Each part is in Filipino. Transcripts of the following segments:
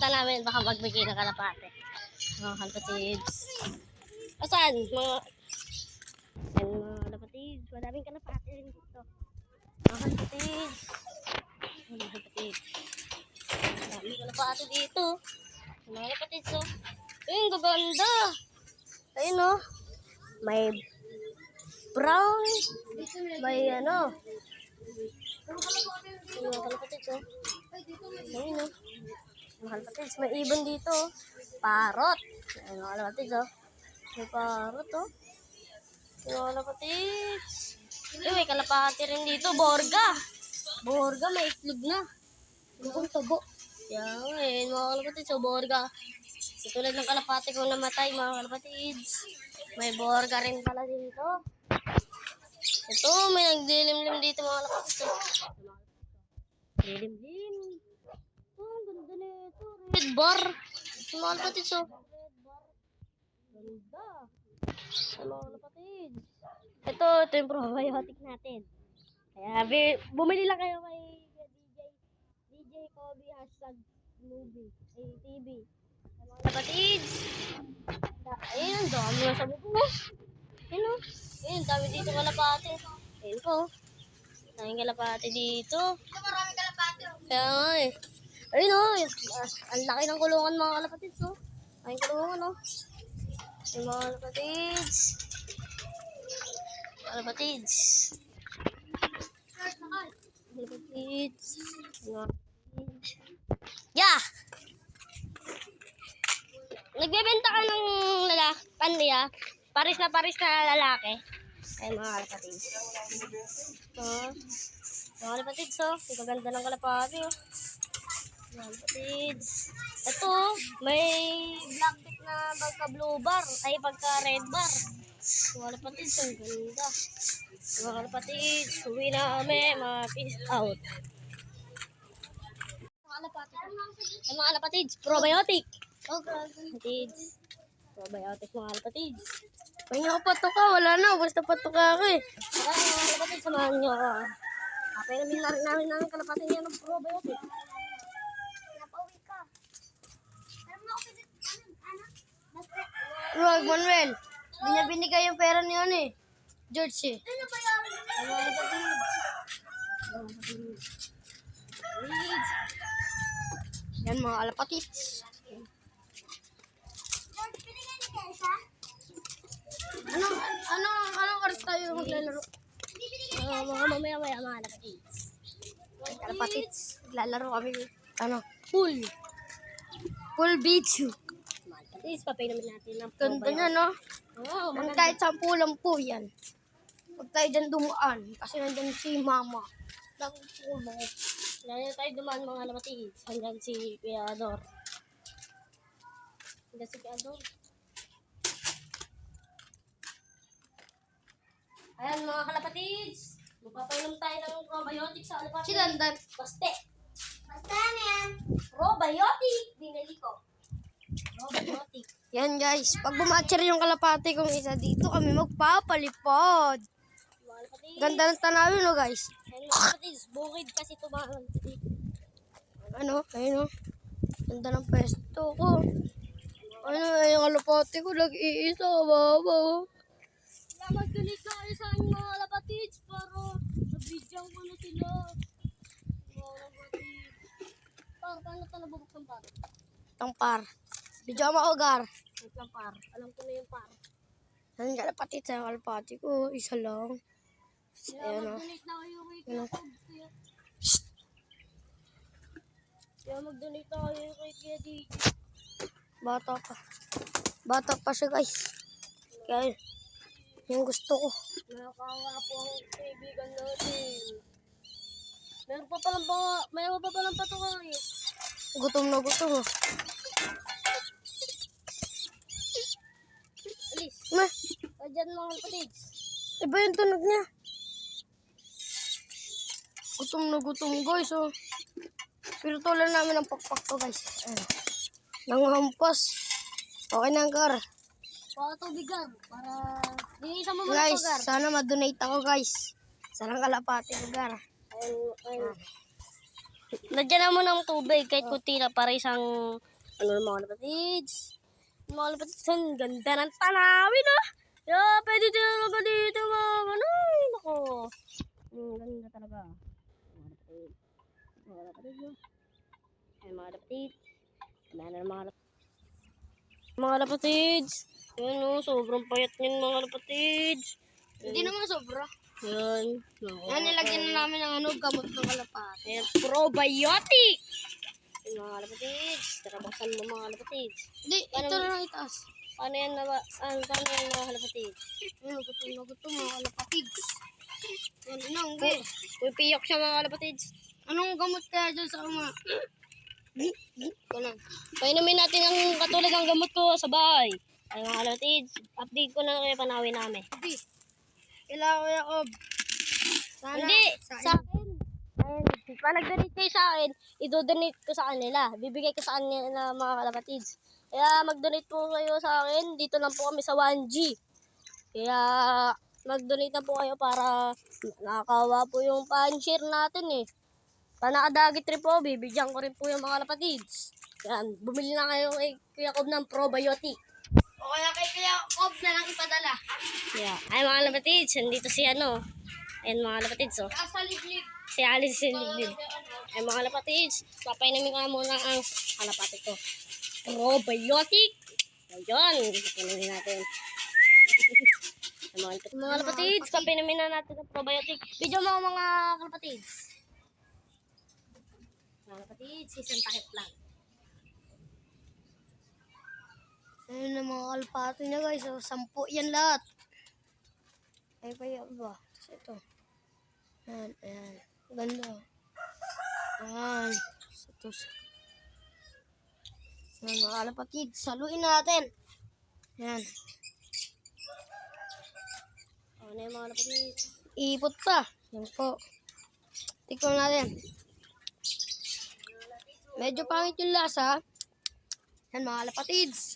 pupunta namin, baka magbigay ng kalapate. Mga kalapatids. Asan? Mga kalapatids. Madaming kalapate rin dito. Mga kalapatids. Mga kalapatids. Madaming kalapate dito. Mga kalapatids, oh. Ayun, gaganda. Ayun, oh. May brown. May ano. Mga kalapatids, oh. Ayun, oh. Mga kalapatids, may ibon dito, oh. Parot. Ayun, mga kalapatids, oh. May parot, oh. Mga kalapatids. Ayun, may kalapati rin dito. Borga. Borga, may itlog na. Bukong tabo. Yan, ayun, mga kalapatids, oh. Borga. Tulad ng kalapati kong namatay, mga kalapatids. May borga rin pala dito. Ito, may nagdilimlim dito, mga kalapatids, oh. Dilimlim. Oh, ganda na ito. Red bar. Ito, mga kalapatids, oh. Red bar. Ganda. Ito, mga kalapatids. Ito yung probiotic natin. Kaya, bumili lang kayo kay DJ Kobe #movie. TV. Mga kalapatids. Ayun, ang dami nga sa buko. Ayun, oh. Ayun, dami dito kalapati. Ayun po. Daming kalapati dito. Maraming kalapate. Kaya nga eh. Ayun, oh. Ang laki ng kulungan, mga kalapatids, oh. Ay, kulungan, oh. Ayun, mga kalapatids. Kalapatids. Kalapatids. Yeah! Nagbebenta ka ng lalaki, pandiya, paris na lalaki. Ay, mga kalapatids. Mga kalapatids, oh. Ang ganda ng kalapati, oh. Mga kalapatids. Ito, may black tip na pagka blue bar, ay pagka red bar. Mga kalapatids, ang ganda. Mga kalapatids, uwi na kami, mga peace out. Mga kalapatids, probiotic. Kalapatids. Probiotic, mga kalapatids. Kung ako patuka, wala na. Basta patuka ako eh. Kaya mga kalapatids, samahan nyo ako. Kapay namin namin kalapatids niya ng probiotic. Napauwi ka. Alam mo ako Wag, Manuel. Hindi niya binigay yung pera niya eh. George eh. Ano ba yan? Mga kalapatids. Yan mga kalapatids. Anong oras tayo maglalaro? Mga mamaya mga kalapatids. Kalapatids. Maglalaro kami. Pool. Pool beach. Mga kalapatids, papay naman natin ng Ganda niya, no? Oo, Nang maganda. kahit 10 lang po yan. Huwag tayo dyan dumaan. Kasi nandyan si mama. Nagpulo. Kaya tayo dumaan, mga kalapatids. Hanggang si Kuya Ador. Hanggang si Kuya Ador. Ayan, mga kalapatids. Magpapainom tayo ng probiotic sa kalapatids. Si Landan. Baste. Basta na yan. Probiotic. Binili ko. Probiotic. Yan guys. Pag bumatcher yung kalapati kong isa dito, kami magpapalipad. Mga kalapatids. Ganda ng tanawin, no guys? Ayan, mga kalapatids. Bukid kasi ito, mga kalapatids. Ayun o. Ganda ng pesto ko. Yung kalapati ko nag-iisa. Baba. Kaya mag-donate na kayo sa aking mga kalapatids para nabidyan ko na sila. Mga kalapatids. Paano ito nabubuksan par? Itong par. Bidyo ako gar. Wait lang par. Alam ko na yung par. Yan kalapati sa kalapati ko. Isa lang. Kaya Ayan o. mag-donate na kayo kay Kuya Pogs. Kaya mag-donate na kayo kay Kuya DJ. Bata pa. Bata pa siya guys. Kaya yung gusto ko. Nakakawa po ang kaibigan natin. Meron pa palang patungan eh. Gutom na gutom. Alis. Meh, Diyan mga kalapatids. iba yung tunog niya. Gutom na gutom guys. Oh. Pinutulan namin ang pakpak to guys. Ayan. Nanghampas. Okay na gar. Para tubigan. Para linisan mo muna Guys, ito, Gar. sana ma-donate ako guys. Sarang kalapati ko gar. Ayun. Lagyan na mo ng tubig kahit kunti na para isang Ano mga kapatids? Mga kapatids, ang ganda ng tanawin, oh. Yeah, pwede talaga dito, mga ano. Nako. Ang ganda talaga. Mga kapatids. Mga kapatids, no? Ay, mga kapatids. Wala na mga kapatids. Mga kapatids. Yan, oh. Sobrang payat niyan, mga kapatids. Hindi naman sobra. Yan. Yan, nilagyan na namin ng gamot ng kalapati. Ayan, probiotic! Yung mga kalapatids. Tara, buksan mo mga kalapatids. Hindi, ito na lang itaas. Paano yan mga kalapatids? Ayun, gutom mga kalapatids. Yan, inanggi. Pipiyok siya mga kalapatids. Anong gamot kaya dyan sa ama? Ganun. Painumin natin ang katulad ng gamot ko sa bahay. Ay mga kalapatids, update ko na kayo panawin namin. Hindi. Kailangan ko Yakob. Sana. Hindi, sa akin. Ayun, pa nag-donate kayo sa akin, i-donate ko sa kanila. Bibigay ko sa kanila mga kalapatids. Kaya mag-donate po kayo sa akin. Dito lang po kami sa 1G. Kaya mag-donate na po kayo para nakakawa po yung pan-share natin eh. Panakadagit rin po, bibigyan ko rin po yung mga kalapatids. Yan, bumili na kayo kay Kuya Cob ng probiotic. O kaya kay Yakob na lang ipadala. Yeah. Ay mga kalapatids, nandito si ano. Ayan mga kalapatids oh. Asa liglig. Si Alice Sinigid. Ay mga kalapatids, papainumin ko na muna ang kalapati ko. Probiotic. Ayan, papainumin natin. Ay, mga kalapatids, papainumin na natin ang probiotic. Video mo mga kalapatids. Mga kalapatids, isang takip lang. Ayun na mga kalapati niya guys. So, 10 yan lahat. Ay pa yan ba? Tapos ito. Ayan, ayan. Ganda. Ayan. Ito. Ayan mga kalapati. Saluin natin. Ayan. Ano yung mga kalapatids? Ipot pa. Yan po. Tikman natin. Medyo pangit yung lasa. Yan mga kalapatids.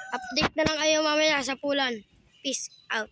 Update na lang kayo mamaya sa pulan. Peace out.